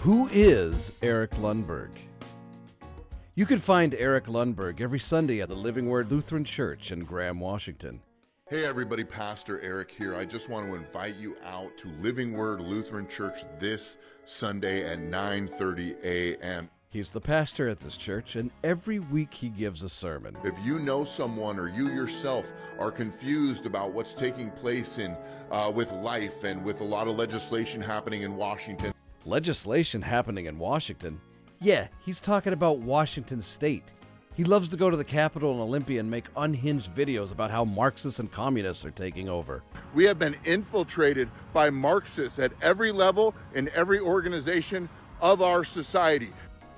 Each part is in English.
Who is Eric Lundberg? You can find Eric Lundberg every Sunday at the Living Word Lutheran Church in Graham, Washington. Hey everybody, Pastor Eric here. I just want to invite you out to Living Word Lutheran Church this Sunday at 9:30 a.m. He's the pastor at this church, and every week he gives a sermon. If you know someone or you yourself are confused about what's taking place with life and with a lot of legislation happening in Washington. Legislation happening in Washington? Yeah, he's talking about Washington State. He loves to go to the Capitol in Olympia and make unhinged videos about how Marxists and communists are taking over. We have been infiltrated by Marxists at every level in every organization of our society.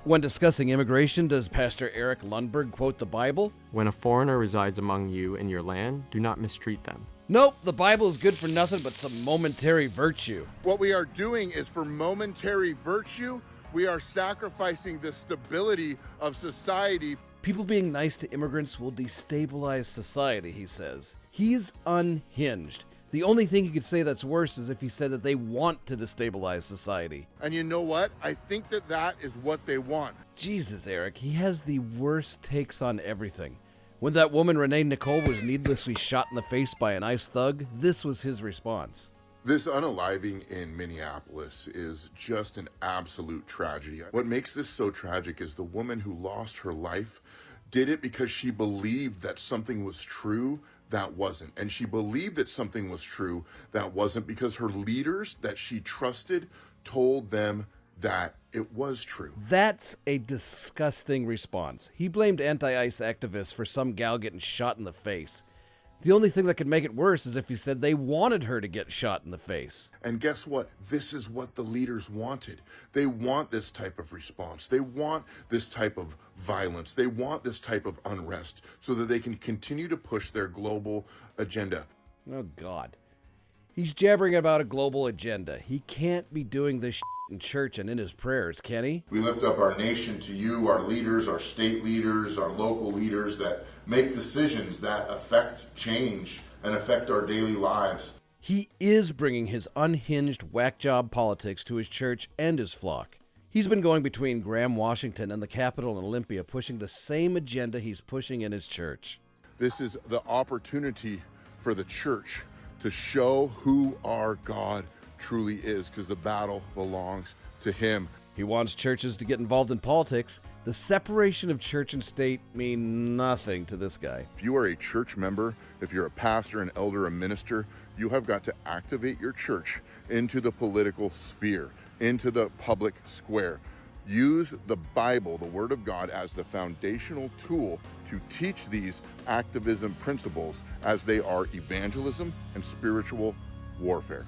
When discussing immigration, does Pastor Eric Lundberg quote the Bible? When a foreigner resides among you in your land, do not mistreat them. Nope, the Bible is good for nothing but some momentary virtue. What we are doing is for momentary virtue, we are sacrificing the stability of society. People being nice to immigrants will destabilize society, he says. He's unhinged. The only thing he could say that's worse is if he said that they want to destabilize society. And you know what? I think that is what they want. Jesus, Eric, he has the worst takes on everything. When that woman, Renee Nicole, was needlessly shot in the face by an ICE thug, this was his response. This unaliving in Minneapolis is just an absolute tragedy. What makes this so tragic is the woman who lost her life did it because she believed that something was true that wasn't. And she believed that something was true that wasn't because her leaders that she trusted told them that it was true. That's a disgusting response. He blamed anti-ICE activists for some gal getting shot in the face. The only thing that could make it worse is if he said they wanted her to get shot in the face. And guess what? This is what the leaders wanted. They want this type of response. They want this type of violence. They want this type of unrest so that they can continue to push their global agenda. Oh, God. He's jabbering about a global agenda. He can't be doing this in church and in his prayers, can he? We lift up our nation to you, our leaders, our state leaders, our local leaders that make decisions that affect change and affect our daily lives. He is bringing his unhinged whack job politics to his church and his flock. He's been going between Graham, Washington and the Capitol in Olympia, pushing the same agenda he's pushing in his church. This is the opportunity for the church to show who our God truly is, because the battle belongs to him. He wants churches to get involved in politics. The separation of church and state mean nothing to this guy. If you are a church member, if you're a pastor, an elder, a minister, you have got to activate your church into the political sphere, into the public square. Use the Bible, the Word of God, as the foundational tool to teach these activism principles as they are evangelism and spiritual warfare.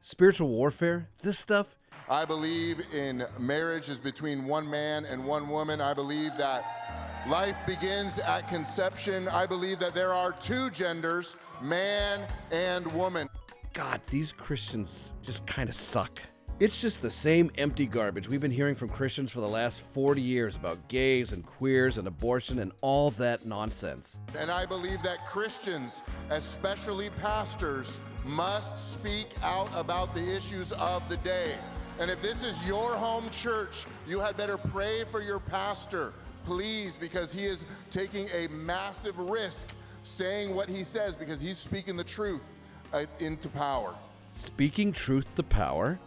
Spiritual warfare? This stuff? I believe in marriage is between one man and one woman. I believe that life begins at conception. I believe that there are two genders, man and woman. God, these Christians just kind of suck. It's just the same empty garbage we've been hearing from Christians for the last 40 years about gays and queers and abortion and all that nonsense. And I believe that Christians, especially pastors, must speak out about the issues of the day. And if this is your home church, you had better pray for your pastor, please, because he is taking a massive risk saying what he says because he's speaking the truth into power. Speaking truth to power?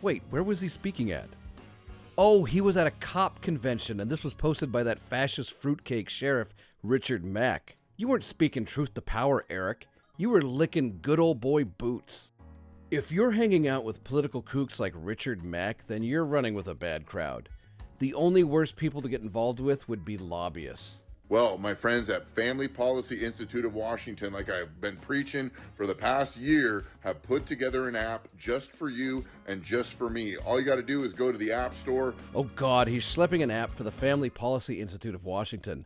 Wait, where was he speaking at? Oh, he was at a cop convention, and this was posted by that fascist fruitcake sheriff, Richard Mack. You weren't speaking truth to power, Eric. You were licking good old boy boots. If you're hanging out with political kooks like Richard Mack, then you're running with a bad crowd. The only worst people to get involved with would be lobbyists. Well, my friends at Family Policy Institute of Washington, like I've been preaching for the past year, have put together an app just for you and just for me. All you got to do is go to the App Store. Oh God, he's schlepping an app for the Family Policy Institute of Washington.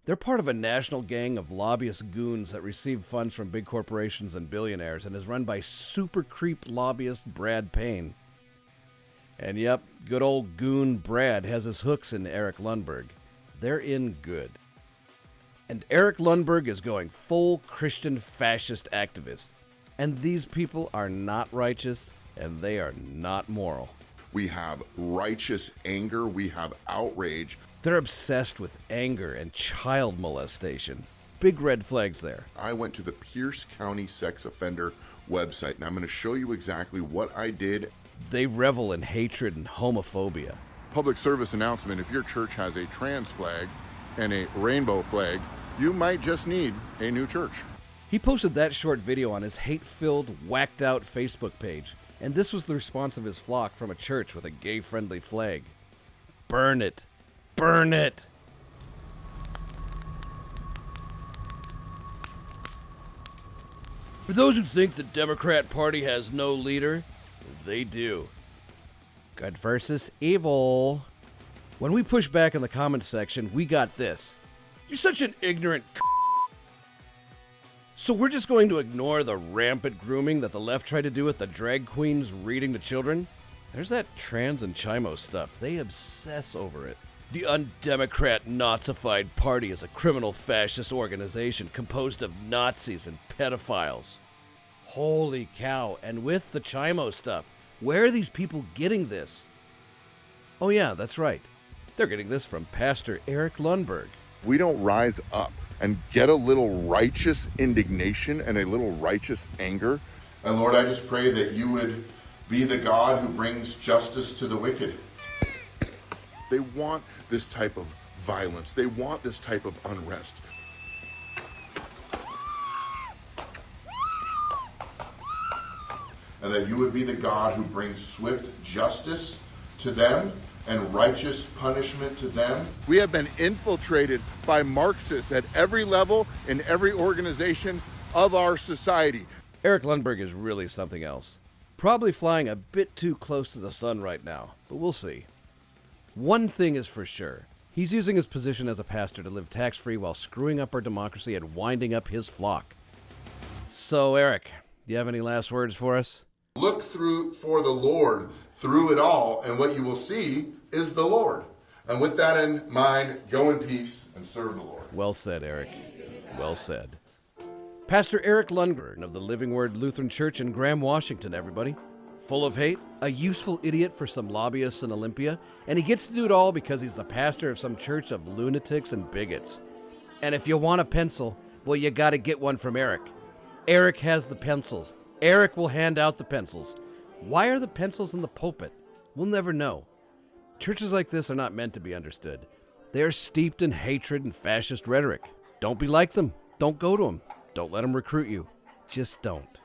They're part of a national gang of lobbyist goons that receive funds from big corporations and billionaires and is run by super creep lobbyist Brad Payne. And yep, good old goon Brad has his hooks in Eric Lundberg. They're in good. And Eric Lundberg is going full Christian fascist activist. And these people are not righteous, and they are not moral. we have righteous anger, we have outrage. They're obsessed with anger and child molestation. Big red flags there. I went to the Pierce County Sex Offender website, and I'm going to show you exactly what I did. They revel in hatred and homophobia. Public service announcement: if your church has a trans flag and a rainbow flag, you might just need a new church. He posted that short video on his hate-filled, whacked-out Facebook page, and this was the response of his flock from a church with a gay-friendly flag. Burn it. Burn it. For those who think the Democrat Party has no leader, they do. Good versus evil. When we push back in the comments section, we got this. You're such an ignorant So we're just going to ignore the rampant grooming that the left tried to do with the drag queens reading to children? There's that trans and chimo stuff. They obsess over it. The undemocrat Nazified Party is a criminal fascist organization composed of Nazis and pedophiles. Holy cow, and with the chimo stuff, where are these people getting this? Oh yeah, that's right. They're getting this from Pastor Eric Lundberg. We don't rise up and get a little righteous indignation and a little righteous anger. And Lord, I just pray that you would be the God who brings justice to the wicked. They want this type of violence. They want this type of unrest. And that you would be the God who brings swift justice to them and righteous punishment to them. We have been infiltrated by Marxists at every level in every organization of our society. Eric Lundberg is really something else. Probably flying a bit too close to the sun right now, but we'll see. One thing is for sure. He's using his position as a pastor to live tax-free while screwing up our democracy and winding up his flock. So, Eric, do you have any last words for us? Look through for the Lord through it all, and what you will see is the Lord. And with that in mind, go in peace and serve the Lord. Well said, Eric. Well said. Pastor Eric Lundgren of the Living Word Lutheran Church in Graham, Washington, everybody. Full of hate, a useful idiot for some lobbyists in Olympia, and he gets to do it all because he's the pastor of some church of lunatics and bigots. And if you want a pencil, well, you gotta get one from Eric. Eric has the pencils. Eric will hand out the pencils. Why are the pencils in the pulpit? We'll never know. Churches like this are not meant to be understood. They are steeped in hatred and fascist rhetoric. Don't be like them. Don't go to them. Don't let them recruit you. Just don't.